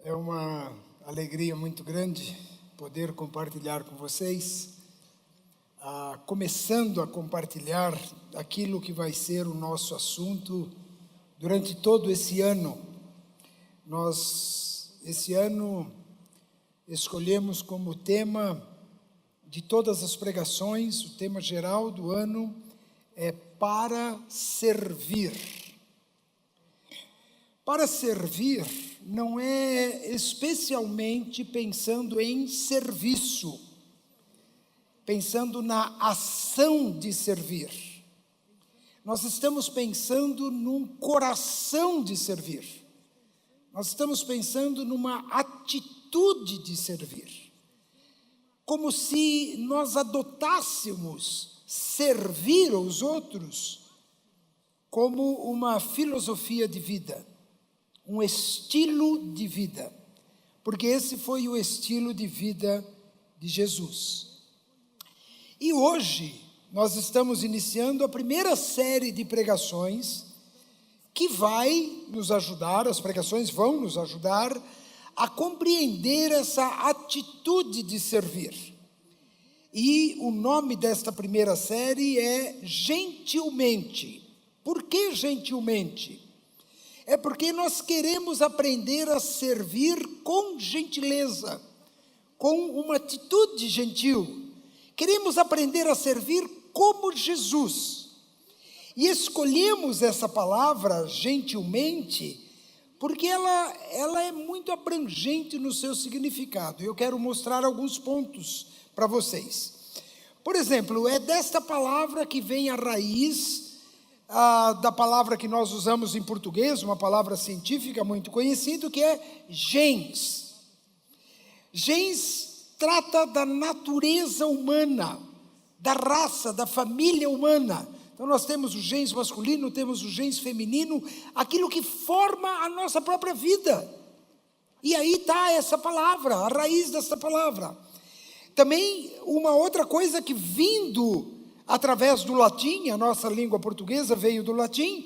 É uma alegria muito grande poder compartilhar com vocês, começando a compartilhar aquilo que vai ser o nosso assunto durante todo esse ano. Nós, esse ano, escolhemos como tema de todas as pregações, o tema geral do ano é para servir. Para servir não é especialmente pensando em serviço, pensando na ação de servir. Nós estamos pensando num coração de servir. Nós estamos pensando numa atitude de servir. Como se nós adotássemos servir aos outros como uma filosofia de vida, um estilo de vida, porque esse foi o estilo de vida de Jesus. E hoje nós estamos iniciando a primeira série de pregações que vai nos ajudar, as pregações vão nos ajudar a compreender essa atitude de servir. E o nome desta primeira série é Gentilmente. Por que gentilmente? É porque nós queremos aprender a servir com gentileza, com uma atitude gentil. Queremos aprender a servir como Jesus. E escolhemos essa palavra, gentilmente, porque ela é muito abrangente no seu significado. Eu quero mostrar alguns pontos para vocês. Por exemplo, é desta palavra que vem a raiz da palavra que nós usamos em português, uma palavra científica muito conhecida, que é gens. Gens trata da natureza humana, da raça, da família humana. Então nós temos o gens masculino, temos o gens feminino, aquilo que forma a nossa própria vida. E aí está essa palavra, a raiz dessa palavra. Também uma outra coisa que vindo através do latim, a nossa língua portuguesa veio do latim,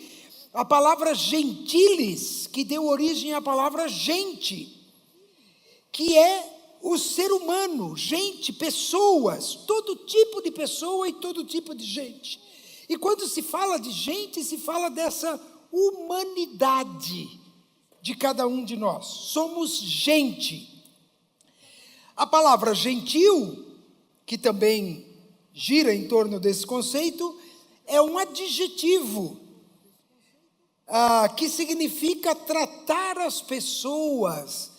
a palavra gentilis, que deu origem à palavra gente, que é o ser humano, gente, pessoas, todo tipo de pessoa e todo tipo de gente. E quando se fala de gente, se fala dessa humanidade de cada um de nós. Somos gente. A palavra gentil, que também gira em torno desse conceito, é um adjetivo que significa tratar as pessoas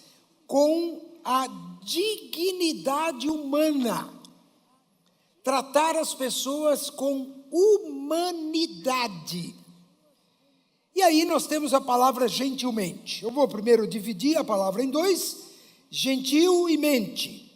com a dignidade humana, tratar as pessoas com humanidade. E aí nós temos a palavra gentilmente. Eu vou primeiro dividir a palavra em dois, gentil e mente.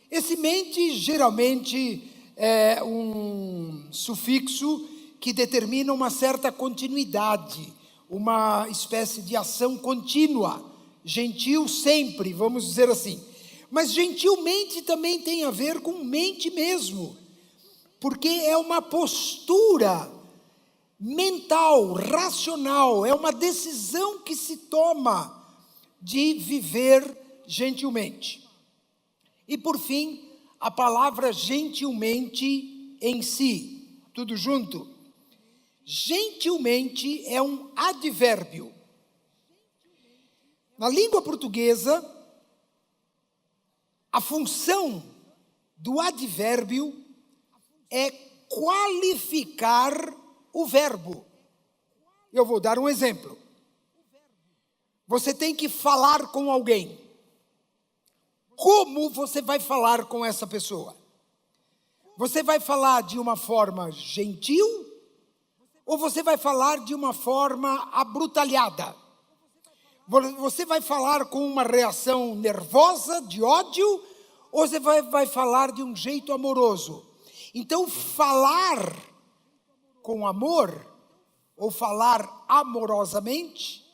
Esse mente geralmente é um sufixo que determina uma certa continuidade, uma espécie de ação contínua, gentil sempre, vamos dizer assim. Mas gentilmente também tem a ver com mente mesmo, porque é uma postura mental, racional, é uma decisão que se toma de viver gentilmente. E por fim, a palavra gentilmente em si, tudo junto. Gentilmente é um advérbio. Na língua portuguesa, a função do advérbio é qualificar o verbo. Eu vou dar um exemplo. Você tem que falar com alguém. Como você vai falar com essa pessoa? Você vai falar de uma forma gentil ou você vai falar de uma forma abrutalhada? Você vai falar com uma reação nervosa, de ódio, ou você vai falar de um jeito amoroso? Então, falar com amor ou falar amorosamente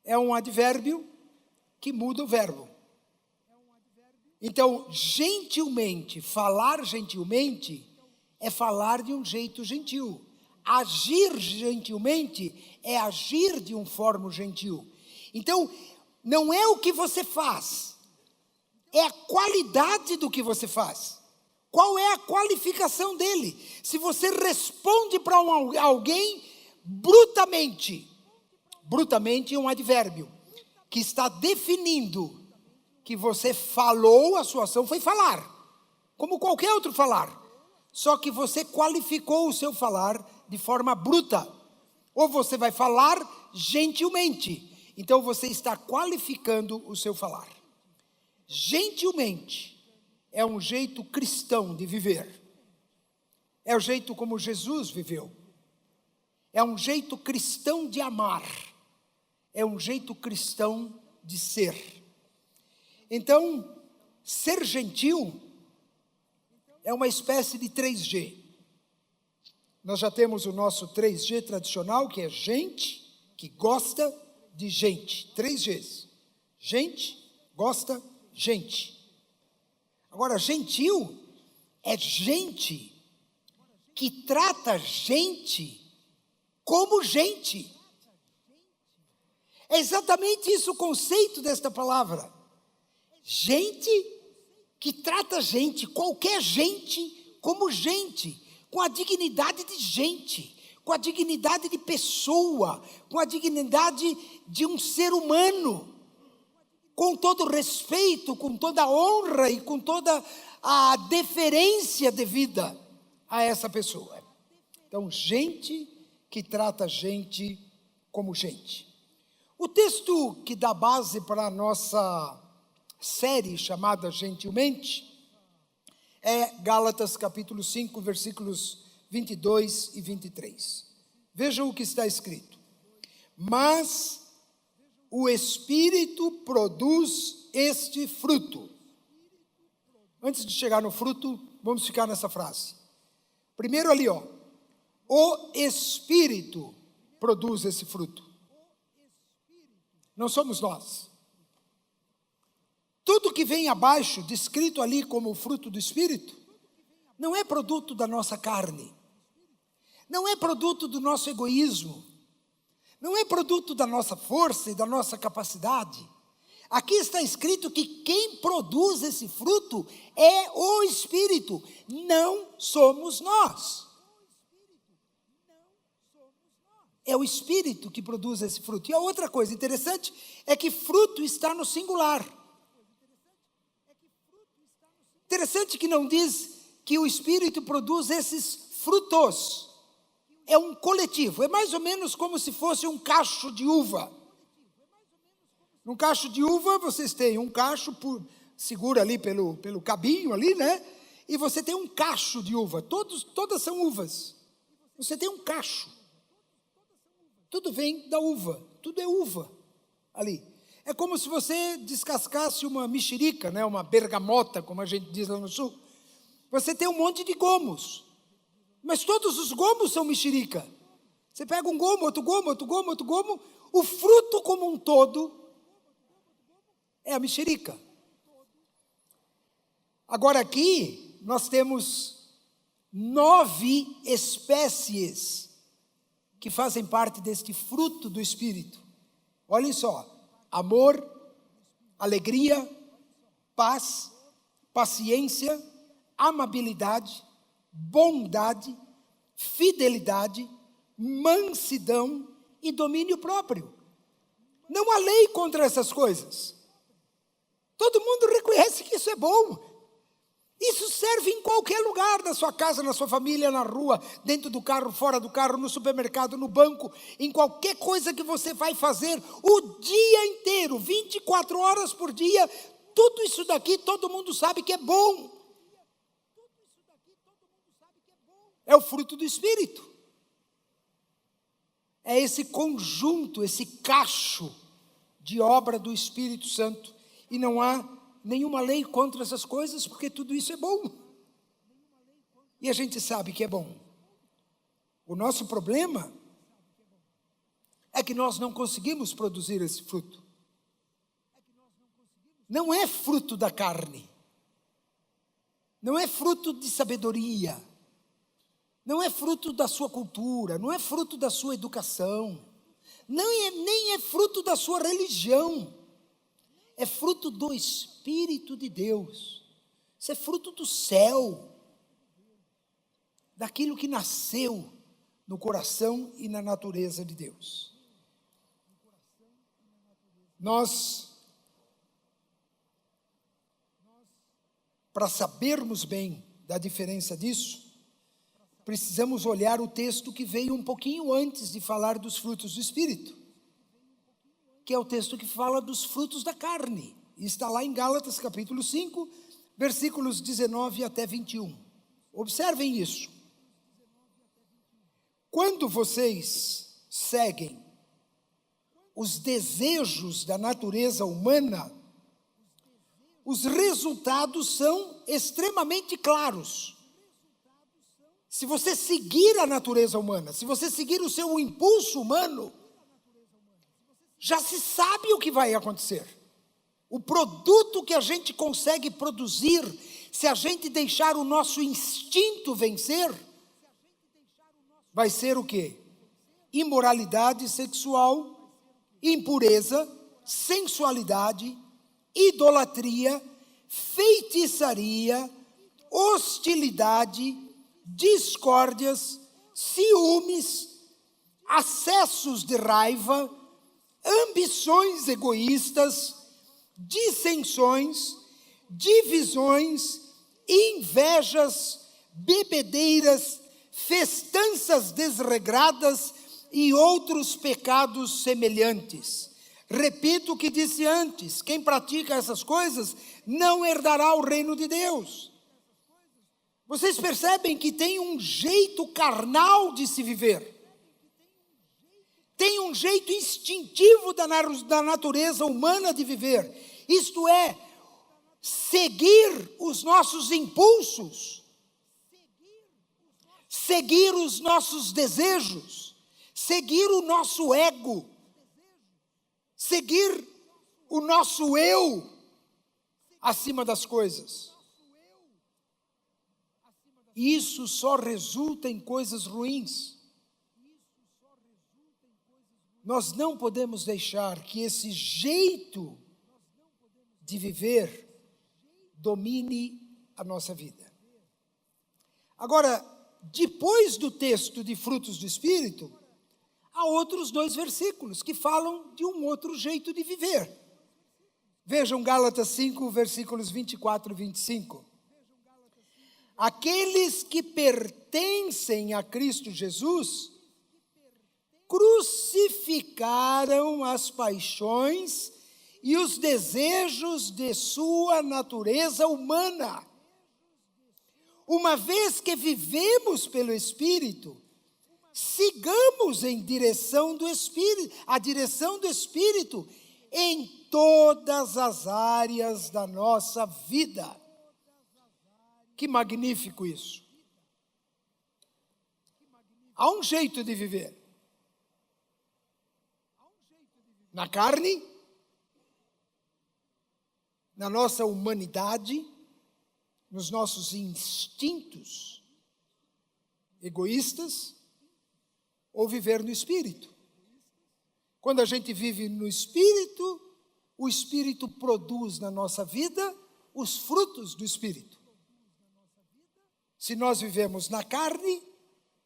é um advérbio que muda o verbo. Então, gentilmente, falar gentilmente é falar de um jeito gentil. Agir gentilmente é agir de uma forma gentil. Então, não é o que você faz, é a qualidade do que você faz. Qual é a qualificação dele? Se você responde para alguém brutamente, brutamente é um advérbio, que está definindo que você falou, a sua ação foi falar, como qualquer outro falar, só que você qualificou o seu falar de forma bruta, ou você vai falar gentilmente, então você está qualificando o seu falar. Gentilmente é um jeito cristão de viver, é o jeito como Jesus viveu, é um jeito cristão de amar, é um jeito cristão de ser. Então, ser gentil é uma espécie de 3G. Nós já temos o nosso 3G tradicional, que é gente que gosta de gente. 3Gs. Gente, gosta, gente. Agora, gentil é gente que trata gente como gente. É exatamente isso o conceito desta palavra. Gente que trata gente, qualquer gente, como gente, com a dignidade de gente, com a dignidade de pessoa, com a dignidade de um ser humano, com todo respeito, com toda a honra e com toda a deferência devida a essa pessoa. Então, gente que trata gente como gente. O texto que dá base para a nossa série chamada Gentilmente é Gálatas capítulo 5, versículos 22 e 23. Vejam o que está escrito. Mas o Espírito produz este fruto. Antes de chegar no fruto, vamos ficar nessa frase. Primeiro ali, ó. O Espírito produz esse fruto. Não somos nós. Tudo que vem abaixo, descrito ali como o fruto do Espírito, não é produto da nossa carne, não é produto do nosso egoísmo, não é produto da nossa força e da nossa capacidade. Aqui está escrito que quem produz esse fruto é o Espírito, não somos nós. É o Espírito que produz esse fruto. E a outra coisa interessante é que fruto está no singular. Interessante que não diz que o Espírito produz esses frutos. É um coletivo, é mais ou menos como se fosse um cacho de uva. Num cacho de uva, vocês têm um cacho, segura ali pelo cabinho ali, né? E você tem um cacho de uva, todas são uvas. Você tem um cacho. Tudo vem da uva, tudo é uva ali. É como se você descascasse uma mexerica, né? Uma bergamota, como a gente diz lá no sul. Você tem um monte de gomos, mas todos os gomos são mexerica. Você pega um gomo, outro gomo, outro gomo, outro gomo, o fruto como um todo é a mexerica. Agora aqui nós temos 9 espécies que fazem parte deste fruto do Espírito. Olhem só: amor, alegria, paz, paciência, amabilidade, bondade, fidelidade, mansidão e domínio próprio. Não há lei contra essas coisas. Todo mundo reconhece que isso é bom. Isso serve em qualquer lugar, na sua casa, na sua família, na rua, dentro do carro, fora do carro, no supermercado, no banco, em qualquer coisa que você vai fazer o dia inteiro, 24 horas por dia, tudo isso daqui todo mundo sabe que é bom. É o fruto do Espírito. É esse conjunto, esse cacho de obra do Espírito Santo. E não há nenhuma lei contra essas coisas, porque tudo isso é bom. E a gente sabe que é bom. O nosso problema é que nós não conseguimos produzir esse fruto. Não é fruto da carne. Não é fruto de sabedoria. Não é fruto da sua cultura. Não é fruto da sua educação. Nem é fruto da sua religião. é fruto do Espírito de Deus. Isso é fruto do céu, daquilo que nasceu no coração e na natureza de Deus. Nós, para sabermos bem da diferença disso, precisamos olhar o texto que veio um pouquinho antes de falar dos frutos do Espírito, que é o texto que fala dos frutos da carne. E está lá em Gálatas capítulo 5, versículos 19 até 21. Observem isso. Quando vocês seguem os desejos da natureza humana, os resultados são extremamente claros. Se você seguir a natureza humana, se você seguir o seu impulso humano, já se sabe o que vai acontecer. O produto que a gente consegue produzir, se a gente deixar o nosso instinto vencer, vai ser o quê? Imoralidade sexual, impureza, sensualidade, idolatria, feitiçaria, hostilidade, discórdias, ciúmes, acessos de raiva, ambições egoístas, dissensões, divisões, invejas, bebedeiras, festanças desregradas e outros pecados semelhantes. Repito o que disse antes: quem pratica essas coisas não herdará o reino de Deus. Vocês percebem que tem um jeito carnal de se viver. Tem um jeito instintivo da natureza humana de viver. Isto é, seguir os nossos impulsos, seguir os nossos desejos, seguir o nosso ego, seguir o nosso eu acima das coisas. E isso só resulta em coisas ruins. Nós não podemos deixar que esse jeito de viver domine a nossa vida. Agora, depois do texto de frutos do Espírito, há outros 2 versículos que falam de um outro jeito de viver. Vejam Gálatas 5, versículos 24 e 25. Aqueles que pertencem a Cristo Jesus crucificaram as paixões e os desejos de sua natureza humana. Uma vez que vivemos pelo Espírito, sigamos em direção do Espírito, a direção do Espírito em todas as áreas da nossa vida. Que magnífico isso! Há um jeito de viver. Na carne, na nossa humanidade, nos nossos instintos egoístas, ou viver no Espírito. Quando a gente vive no Espírito, o Espírito produz na nossa vida os frutos do Espírito. Se nós vivemos na carne,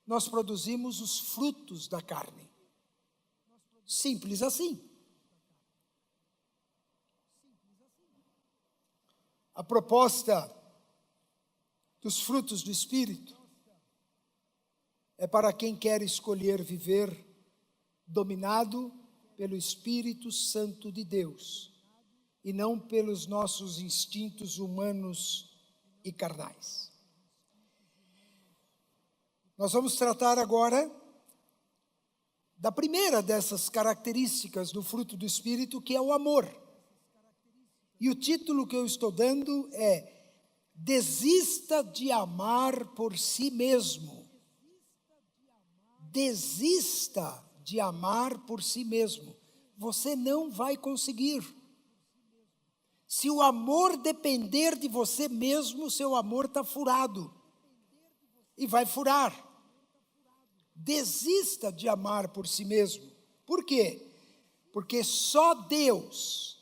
nós produzimos os frutos da carne. Simples assim. A proposta dos frutos do Espírito é para quem quer escolher viver dominado pelo Espírito Santo de Deus e não pelos nossos instintos humanos e carnais. Nós vamos tratar agora da primeira dessas características do fruto do Espírito, que é o amor. E o título que eu estou dando é: Desista de amar por si mesmo. Desista de amar por si mesmo. Você não vai conseguir. Se o amor depender de você mesmo, seu amor está furado. E vai furar. Desista de amar por si mesmo. Por quê? Porque só Deus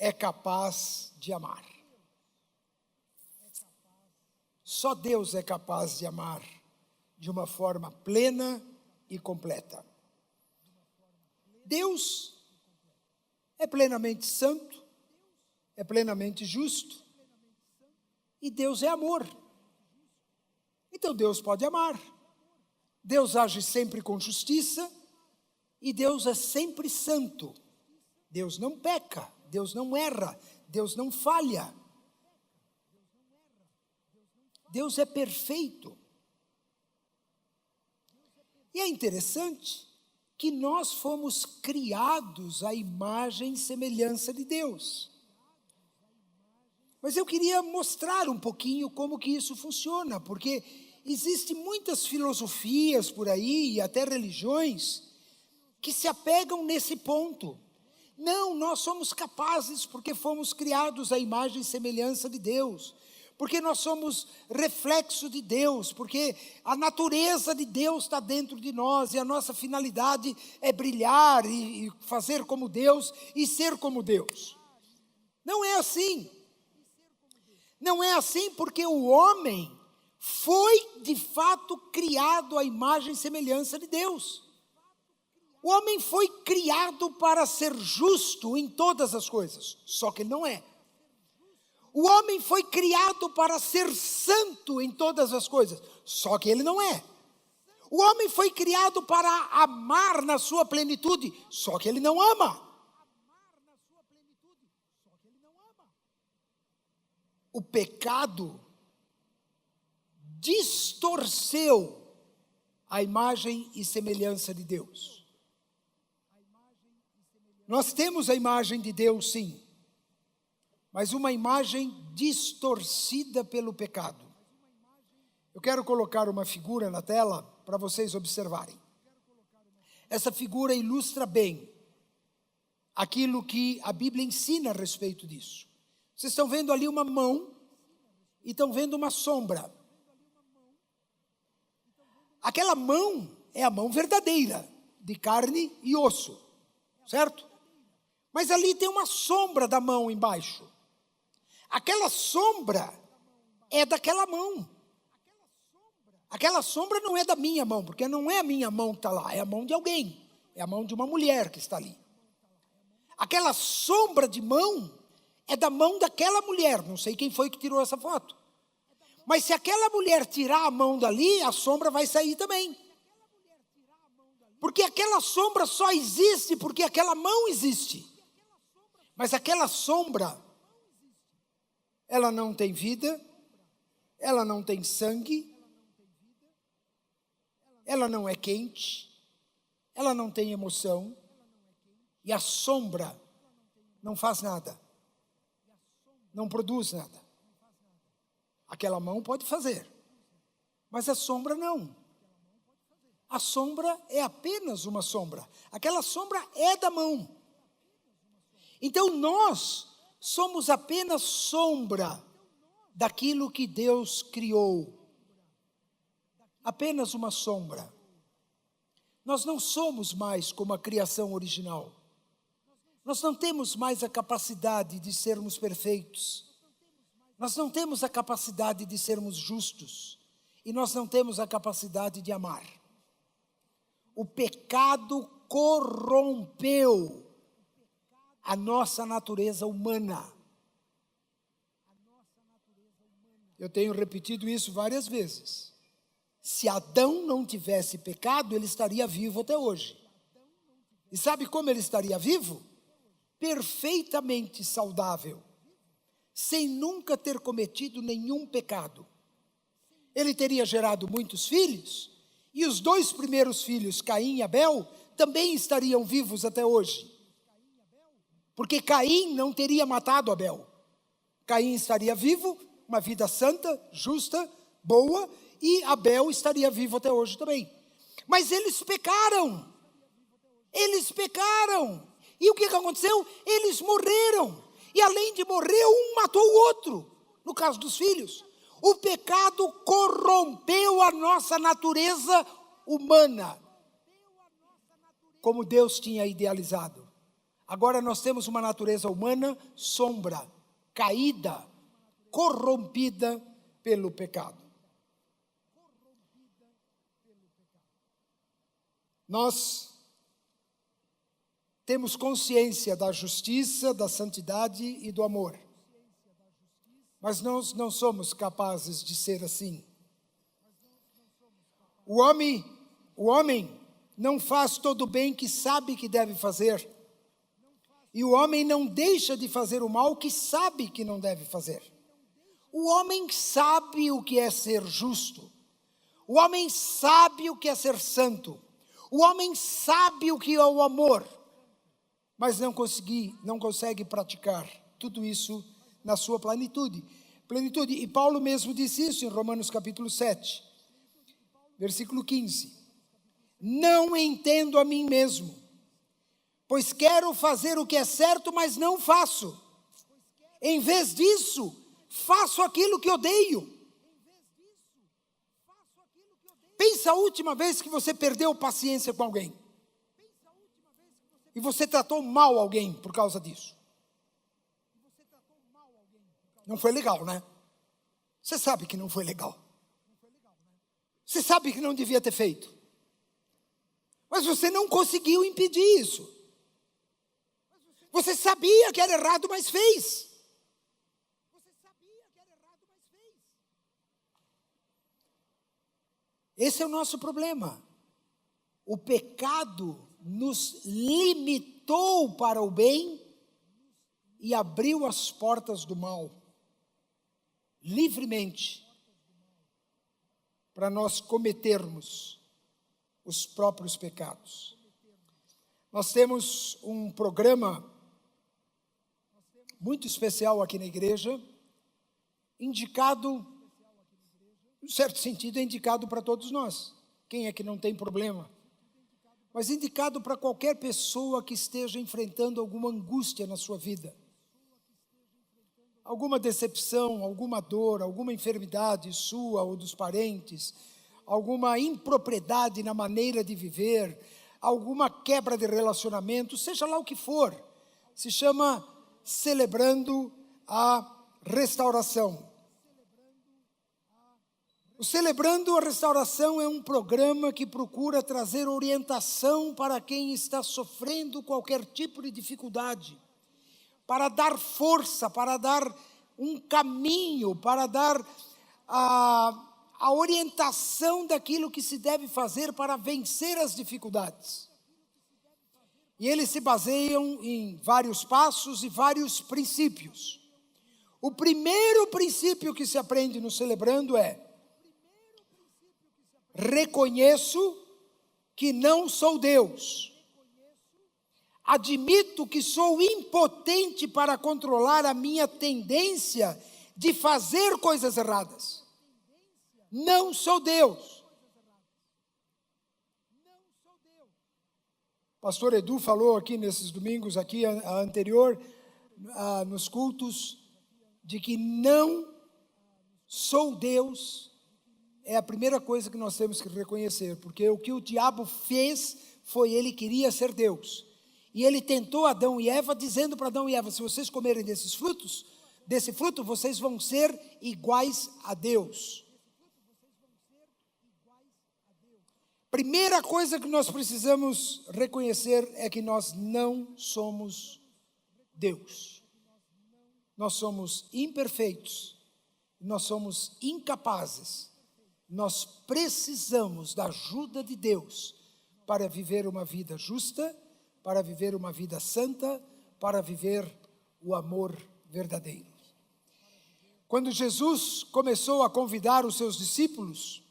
é capaz de amar. Só Deus é capaz de amar de uma forma plena e completa. Deus é plenamente santo, é plenamente justo, e Deus é amor. Então Deus pode amar. Deus age sempre com justiça, e Deus é sempre santo. Deus não peca, Deus não erra, Deus não falha. Deus é perfeito. E é interessante que nós fomos criados à imagem e semelhança de Deus. Mas eu queria mostrar um pouquinho como que isso funciona, porque existem muitas filosofias por aí, e até religiões, que se apegam nesse ponto. Não, nós somos capazes porque fomos criados à imagem e semelhança de Deus, porque nós somos reflexo de Deus, porque a natureza de Deus está dentro de nós, e a nossa finalidade é brilhar e fazer como Deus e ser como Deus. Não é assim. Não é assim porque o homem foi de fato criado à imagem e semelhança de Deus. O homem foi criado para ser justo em todas as coisas, só que ele não é. O homem foi criado para ser santo em todas as coisas, só que ele não é. O homem foi criado para amar na sua plenitude, só que ele não ama. O pecado distorceu a imagem e semelhança de Deus. Nós temos a imagem de Deus, sim, mas uma imagem distorcida pelo pecado. Eu quero colocar uma figura na tela para vocês observarem. Essa figura ilustra bem aquilo que a Bíblia ensina a respeito disso. Vocês estão vendo ali uma mão e estão vendo uma sombra. Aquela mão é a mão verdadeira, de carne e osso, certo? Mas ali tem uma sombra da mão embaixo. Aquela sombra é daquela mão. Aquela sombra não é da minha mão, porque não é a minha mão que está lá, é a mão de alguém, é a mão de uma mulher que está ali. Aquela sombra de mão é da mão daquela mulher, não sei quem foi que tirou essa foto. Mas se aquela mulher tirar a mão dali, a sombra vai sair também. Porque aquela sombra só existe porque aquela mão existe. Mas aquela sombra, ela não tem vida, ela não tem sangue, ela não é quente, ela não tem emoção, e a sombra não faz nada, não produz nada. Aquela mão pode fazer, mas a sombra não. A sombra é apenas uma sombra. Aquela sombra é da mão. Então nós somos apenas sombra daquilo que Deus criou. Apenas uma sombra. Nós não somos mais como a criação original. Nós não temos mais a capacidade de sermos perfeitos. Nós não temos a capacidade de sermos justos. E nós não temos a capacidade de amar. O pecado corrompeu a nossa natureza humana. Eu tenho repetido isso várias vezes. Se Adão não tivesse pecado, ele estaria vivo até hoje. E sabe como ele estaria vivo? Perfeitamente saudável, sem nunca ter cometido nenhum pecado. Ele teria gerado muitos filhos, e os 2 primeiros filhos, Caim e Abel, também estariam vivos até hoje. Porque Caim não teria matado Abel. Caim estaria vivo, uma vida santa, justa, boa, e Abel estaria vivo até hoje também. Mas eles pecaram. Eles pecaram. E o que aconteceu? Eles morreram. E além de morrer, um matou o outro. No caso dos filhos. O pecado corrompeu a nossa natureza humana, como Deus tinha idealizado. Agora nós temos uma natureza humana sombra, caída, corrompida pelo pecado. Nós temos consciência da justiça, da santidade e do amor. Mas nós não somos capazes de ser assim. O homem não faz todo o bem que sabe que deve fazer. E o homem não deixa de fazer o mal que sabe que não deve fazer. O homem sabe o que é ser justo. O homem sabe o que é ser santo. O homem sabe o que é o amor. Mas não consegue praticar tudo isso na sua plenitude. E Paulo mesmo disse isso em Romanos capítulo 7, versículo 15. Não entendo a mim mesmo, pois quero fazer o que é certo, mas não faço. Em vez disso, faço aquilo que odeio. Pensa a última vez que você perdeu paciência com alguém. E você tratou mal alguém por causa disso. Não foi legal, né? Você sabe que não foi legal. Você sabe que não devia ter feito. Mas você não conseguiu impedir isso. Você sabia que era errado, mas fez. Esse é o nosso problema. O pecado nos limitou para o bem e abriu as portas do mal, livremente, para nós cometermos os próprios pecados. Nós temos um programa muito especial aqui na igreja, indicado, em certo sentido, é indicado para todos nós. Quem é que não tem problema? Mas indicado para qualquer pessoa que esteja enfrentando alguma angústia na sua vida. Alguma decepção, alguma dor, alguma enfermidade sua ou dos parentes, alguma impropriedade na maneira de viver, alguma quebra de relacionamento, seja lá o que for, se chama Celebrando a Restauração. O Celebrando a Restauração é um programa que procura trazer orientação para quem está sofrendo qualquer tipo de dificuldade, para dar força, para dar um caminho, para dar a orientação daquilo que se deve fazer para vencer as dificuldades. E eles se baseiam em vários passos e vários princípios. O primeiro princípio que se aprende no Celebrando é: reconheço que não sou Deus. Admito que sou impotente para controlar a minha tendência de fazer coisas erradas. Não sou Deus. Pastor Edu falou aqui nesses domingos, aqui anterior, nos cultos, de que não sou Deus. É a primeira coisa que nós temos que reconhecer, porque o que o diabo fez foi ele queria ser Deus. E ele tentou Adão e Eva, dizendo para Adão e Eva: se vocês comerem desse fruto, vocês vão ser iguais a Deus. Primeira coisa que nós precisamos reconhecer é que nós não somos Deus. Nós somos imperfeitos, nós somos incapazes. Nós precisamos da ajuda de Deus para viver uma vida justa, para viver uma vida santa, para viver o amor verdadeiro. Quando Jesus começou a convidar os seus discípulos,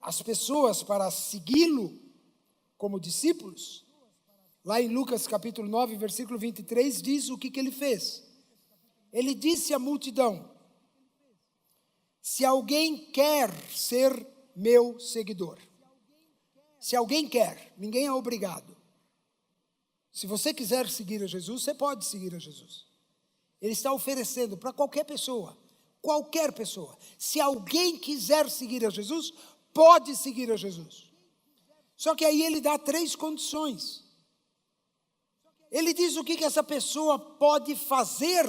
as pessoas para segui-lo como discípulos, lá em Lucas capítulo 9, versículo 23, diz o que ele fez. Ele disse à multidão: se alguém quer ser meu seguidor, se alguém quer, ninguém é obrigado. Se você quiser seguir a Jesus, você pode seguir a Jesus. Ele está oferecendo para qualquer pessoa. Se alguém quiser seguir a Jesus, pode seguir a Jesus. Só que aí ele dá 3 condições. Ele diz o que essa pessoa pode fazer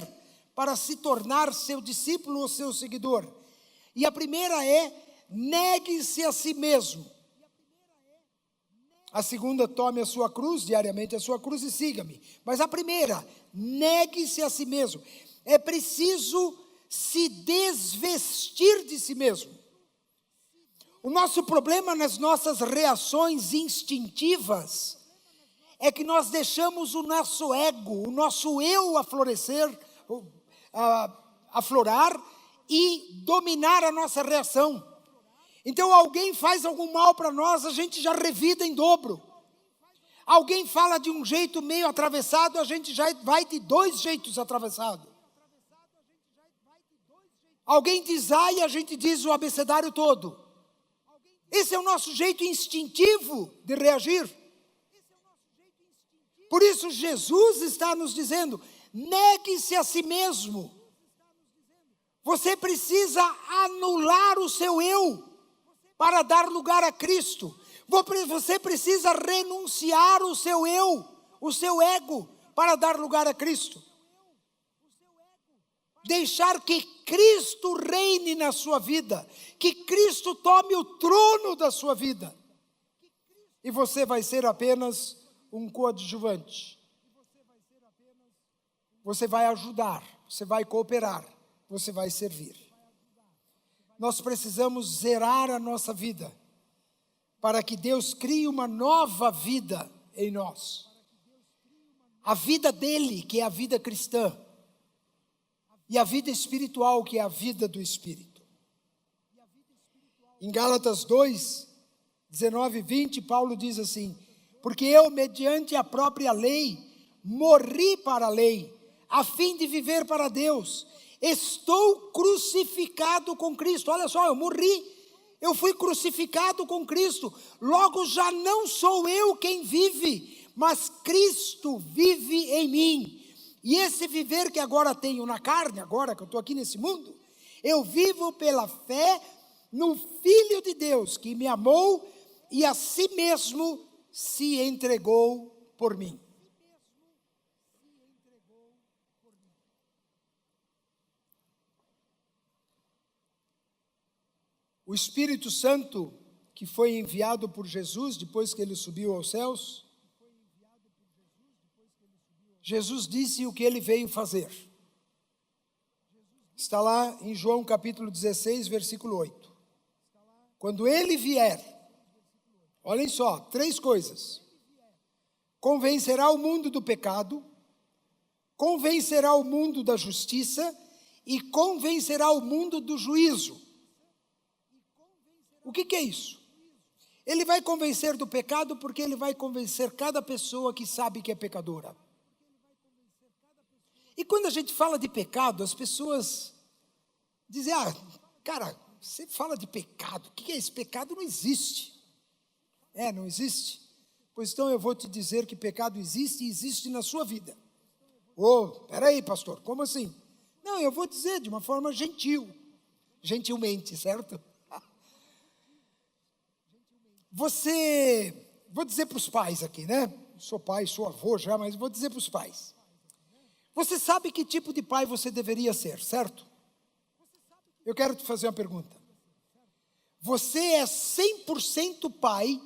para se tornar seu discípulo ou seu seguidor. E a primeira é: negue-se a si mesmo. A segunda, tome a sua cruz, diariamente a sua cruz, e siga-me. Mas a primeira, negue-se a si mesmo. É preciso se desvestir de si mesmo. O nosso problema nas nossas reações instintivas é que nós deixamos o nosso ego, o nosso eu aflorar e dominar a nossa reação. Então alguém faz algum mal para nós, a gente já revida em dobro. Alguém fala de um jeito meio atravessado, a gente já vai de 2 jeitos atravessado. Alguém diz A e a gente diz o abecedário todo. Esse é o nosso jeito instintivo de reagir. Por isso Jesus está nos dizendo: negue-se a si mesmo. Você precisa anular o seu eu para dar lugar a Cristo. Você precisa renunciar o seu eu, o seu ego, para dar lugar a Cristo. Deixar que Cristo reine na sua vida, que Cristo tome o trono da sua vida. E você vai ser apenas um coadjuvante. Você vai ajudar, você vai cooperar, você vai servir. Nós precisamos zerar a nossa vida, para que Deus crie uma nova vida em nós. A vida dele, que é a vida cristã, e a vida espiritual, que é a vida do Espírito. Em Gálatas 2, 19 e 20, Paulo diz assim: porque eu, mediante a própria lei, morri para a lei, a fim de viver para Deus. Estou crucificado com Cristo. Olha só, eu morri, eu fui crucificado com Cristo. Logo já não sou eu quem vive, mas Cristo vive em mim. E esse viver que agora tenho na carne, agora que eu estou aqui nesse mundo, eu vivo pela fé no Filho de Deus, que me amou e a si mesmo se entregou por mim. O Espírito Santo, que foi enviado por Jesus depois que ele subiu aos céus, Jesus disse o que ele veio fazer. Está lá em João capítulo 16, versículo 8. Quando ele vier, olhem só, 3 coisas: convencerá o mundo do pecado, convencerá o mundo da justiça e convencerá o mundo do juízo. O que é isso? Ele vai convencer do pecado porque ele vai convencer cada pessoa que sabe que é pecadora. E quando a gente fala de pecado, as pessoas dizem: cara, você fala de pecado, o que é esse pecado? Não existe. Não existe? Pois então eu vou te dizer que pecado existe e existe na sua vida. Peraí, pastor, como assim? Não, eu vou dizer de uma forma gentilmente, certo? Vou dizer para os pais aqui, né? Sou pai, sou avô já, mas vou dizer para os pais. Você sabe que tipo de pai você deveria ser, certo? Eu quero te fazer uma pergunta. Você é 100% pai,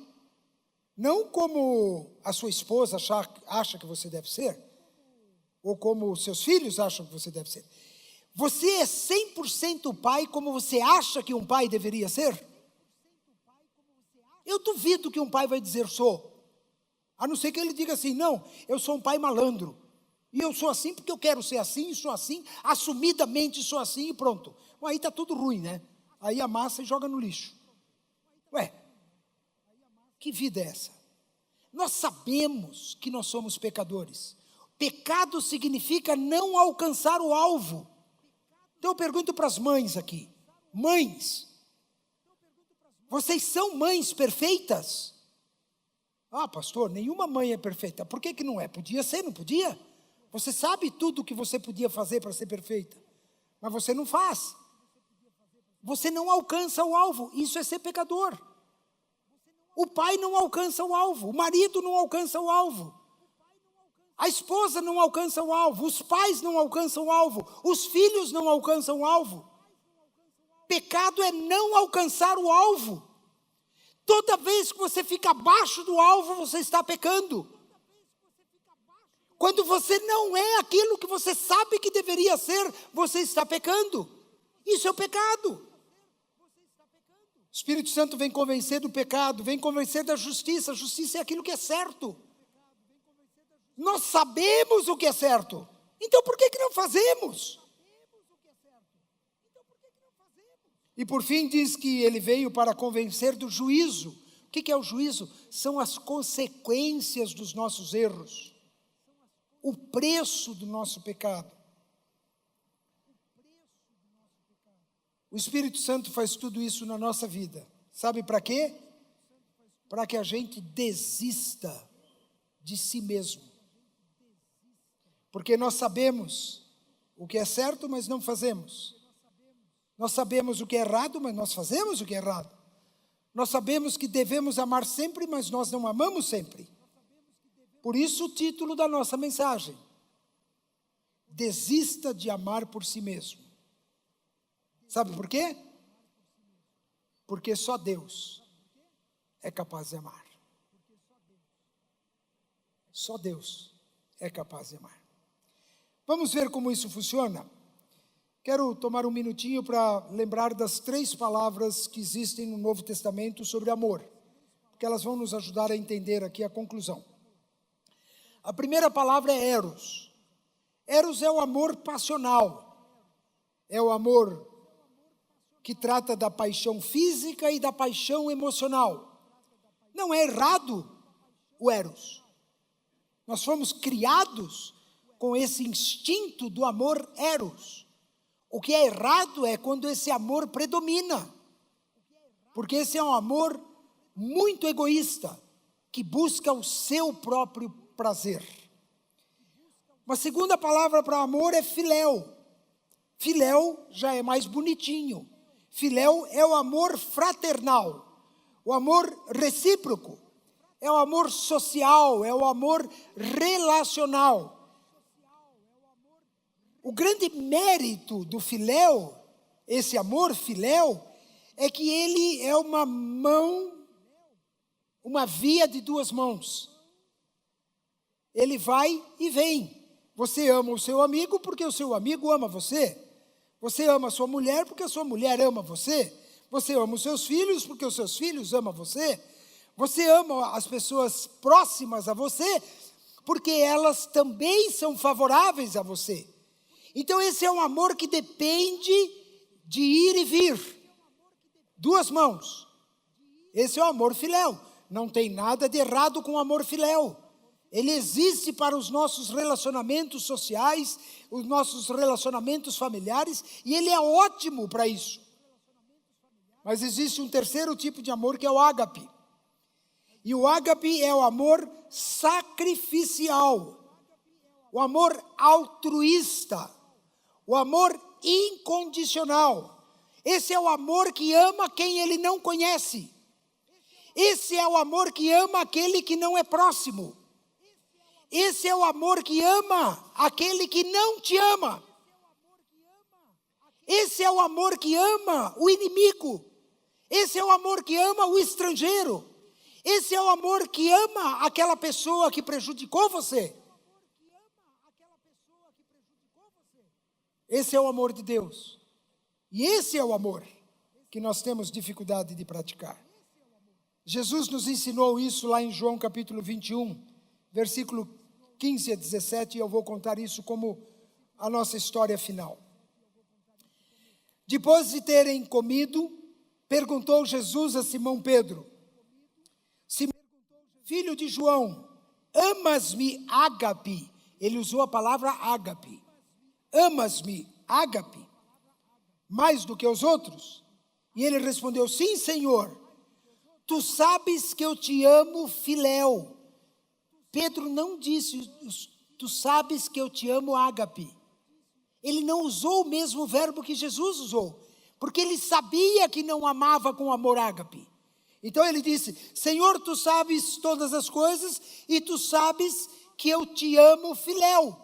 não como a sua esposa acha que você deve ser, ou como seus filhos acham que você deve ser. Você é 100% pai como você acha que um pai deveria ser? Eu duvido que um pai vai dizer sou, a não ser que ele diga assim: não, eu sou um pai malandro, e eu sou assim porque eu quero ser assim, e sou assim, assumidamente sou assim e pronto. Aí está tudo ruim, né? Aí amassa e joga no lixo. Que vida é essa? Nós sabemos que nós somos pecadores. Pecado significa não alcançar o alvo. Então eu pergunto para as mães aqui: mães, vocês são mães perfeitas? Pastor, nenhuma mãe é perfeita. Por que não é? Podia ser, não podia? Você sabe tudo o que você podia fazer para ser perfeita, mas você não faz. Você não alcança o alvo. Isso é ser pecador. O pai não alcança o alvo, o marido não alcança o alvo, A esposa não alcança o alvo, os pais não alcançam o alvo, os filhos não alcançam o alvo. Pecado é não alcançar o alvo. Toda vez que você fica abaixo do alvo, você está pecando. Quando você não é aquilo que você sabe que deveria ser, você está pecando. Isso é o pecado. O Espírito Santo vem convencer do pecado, vem convencer da justiça. A justiça é aquilo que é certo. Nós sabemos o que é certo. Então por que não fazemos? E por fim diz que ele veio para convencer do juízo. O que é o juízo? São as consequências dos nossos erros. O preço do nosso pecado. O Espírito Santo faz tudo isso na nossa vida. Sabe para quê? Para que a gente desista de si mesmo. Porque nós sabemos o que é certo, mas não fazemos. Nós sabemos o que é errado, mas nós fazemos o que é errado. Nós sabemos que devemos amar sempre, mas nós não amamos sempre. Por isso o título da nossa mensagem: desista de amar por si mesmo. Sabe por quê? Porque só Deus é capaz de amar. Só Deus é capaz de amar. Vamos ver como isso funciona? Quero tomar um minutinho para lembrar das 3 palavras que existem no Novo Testamento sobre amor, porque elas vão nos ajudar a entender aqui a conclusão. A primeira palavra é eros. Eros é o amor passional. É o amor que trata da paixão física e da paixão emocional. Não é errado o eros. Nós fomos criados com esse instinto do amor eros. O que é errado é quando esse amor predomina. Porque esse é um amor muito egoísta, que busca o seu próprio prazer. Uma segunda palavra para amor é filéu. Filéu já é mais bonitinho. Filéu é o amor fraternal, o amor recíproco, é o amor social, é o amor relacional. O grande mérito do filéu, esse amor filéu, é que ele é uma mão, uma via de 2 mãos. Ele vai e vem. Você ama o seu amigo porque o seu amigo ama você. Você ama a sua mulher porque a sua mulher ama você. Você ama os seus filhos porque os seus filhos amam você. Você ama as pessoas próximas a você porque elas também são favoráveis a você. Então esse é um amor que depende de ir e vir. 2 mãos. Esse é o amor filéu. Não tem nada de errado com o amor filéu. Ele existe para os nossos relacionamentos sociais, os nossos relacionamentos familiares, e ele é ótimo para isso. Mas existe um terceiro tipo de amor que é o ágape. E o ágape é o amor sacrificial, o amor altruísta, o amor incondicional. Esse é o amor que ama quem ele não conhece. Esse é o amor que ama aquele que não é próximo. Esse é o amor que ama aquele que não te ama. Esse é o amor que ama o inimigo. Esse é o amor que ama o estrangeiro. Esse é o amor que ama aquela pessoa que prejudicou você. Esse é o amor de Deus. E esse é o amor que nós temos dificuldade de praticar. Jesus nos ensinou isso lá em João capítulo 21, versículo 15 a 17, e eu vou contar isso como a nossa história final. Depois de terem comido, perguntou Jesus a Simão Pedro: Simão, filho de João, amas-me, ágape? Ele usou a palavra ágape. Amas-me, ágape, mais do que os outros? E ele respondeu: sim, Senhor, tu sabes que eu te amo, filéu. Pedro não disse, tu sabes que eu te amo, ágape. Ele não usou o mesmo verbo que Jesus usou, porque ele sabia que não amava com amor ágape. Então ele disse: Senhor, tu sabes todas as coisas, e tu sabes que eu te amo, filéu.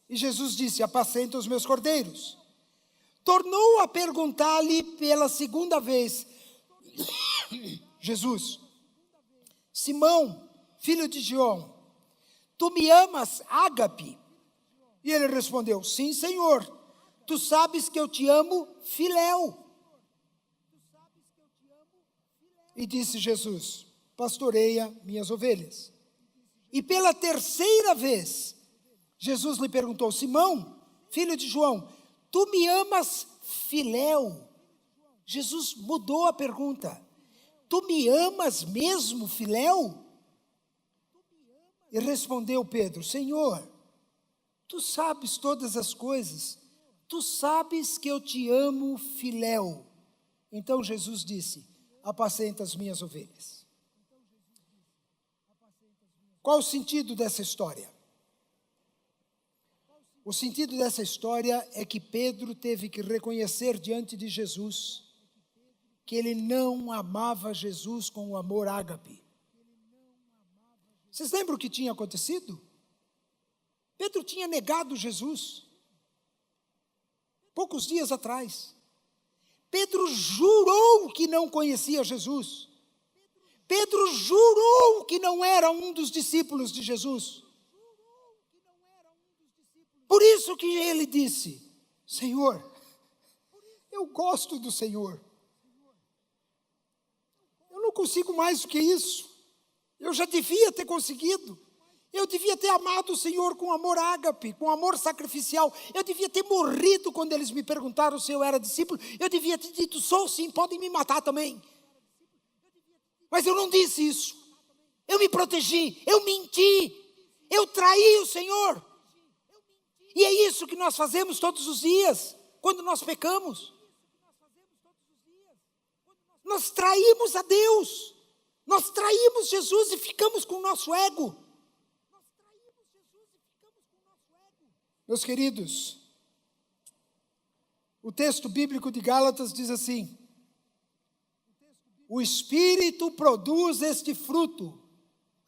E Jesus disse: apacenta os meus cordeiros. Tornou a perguntar-lhe pela segunda vez, Jesus: Simão, filho de João, tu me amas, ágape? E ele respondeu: sim, Senhor, tu sabes que eu te amo, filéu. E disse Jesus: pastoreia minhas ovelhas. E pela terceira vez, Jesus lhe perguntou: Simão, filho de João, tu me amas, filéu? Jesus mudou a pergunta: tu me amas mesmo, filéu? E respondeu Pedro: Senhor, tu sabes todas as coisas, tu sabes que eu te amo, filéu. Então Jesus disse: apacenta as minhas ovelhas. Qual o sentido dessa história? O sentido dessa história é que Pedro teve que reconhecer diante de Jesus que ele não amava Jesus com o amor ágape. Vocês lembram o que tinha acontecido? Pedro tinha negado Jesus poucos dias atrás. Pedro jurou que não conhecia Jesus. Pedro jurou que não era um dos discípulos de Jesus. Por isso que ele disse: Senhor, eu gosto do Senhor. Eu não consigo mais do que isso. Eu já devia ter conseguido. Eu devia ter amado o Senhor com amor ágape, com amor sacrificial. Eu devia ter morrido quando eles me perguntaram se eu era discípulo. Eu devia ter dito: sou sim, podem me matar também. Mas eu não disse isso. Eu me protegi, eu menti, eu traí o Senhor. E é isso que nós fazemos todos os dias, quando nós pecamos. Nós traímos a Deus, nós traímos Jesus e ficamos com o nosso ego. Meus queridos, o texto bíblico de Gálatas diz assim: o Espírito produz este fruto: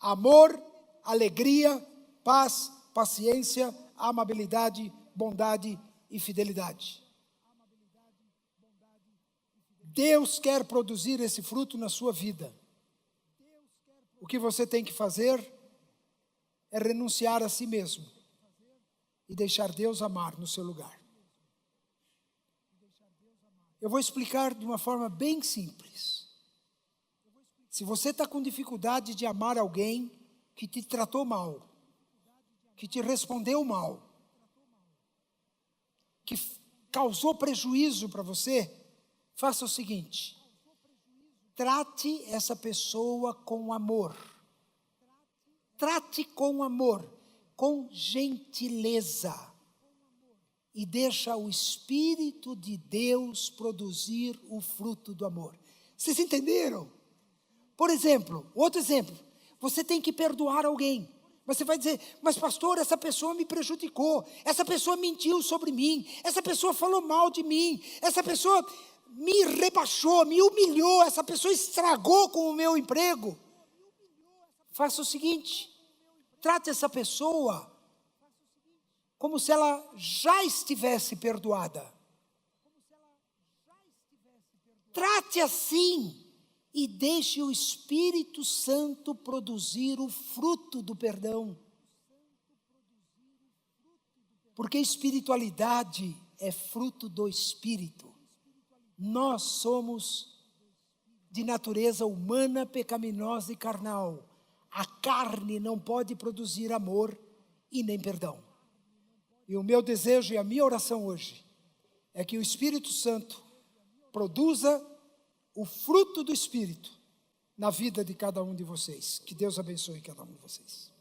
amor, alegria, paz, paciência, amabilidade, bondade e fidelidade. Deus quer produzir esse fruto na sua vida. O que você tem que fazer é renunciar a si mesmo e deixar Deus amar no seu lugar. Eu vou explicar de uma forma bem simples. Se você está com dificuldade de amar alguém que te tratou mal, que te respondeu mal, que causou prejuízo para você, faça o seguinte: trate essa pessoa com amor. Trate com amor, com gentileza. E deixa o Espírito de Deus produzir o fruto do amor. Vocês entenderam? Por exemplo, outro exemplo, você tem que perdoar alguém. Você vai dizer: mas pastor, essa pessoa me prejudicou, essa pessoa mentiu sobre mim, essa pessoa falou mal de mim, essa pessoa me rebaixou, me humilhou, essa pessoa estragou com o meu emprego. Faça o seguinte: trate essa pessoa como se ela já estivesse perdoada. Trate assim e deixe o Espírito Santo produzir o fruto do perdão. Porque espiritualidade é fruto do Espírito. Nós somos de natureza humana, pecaminosa e carnal. A carne não pode produzir amor e nem perdão. E o meu desejo e a minha oração hoje é que o Espírito Santo produza o fruto do Espírito na vida de cada um de vocês. Que Deus abençoe cada um de vocês.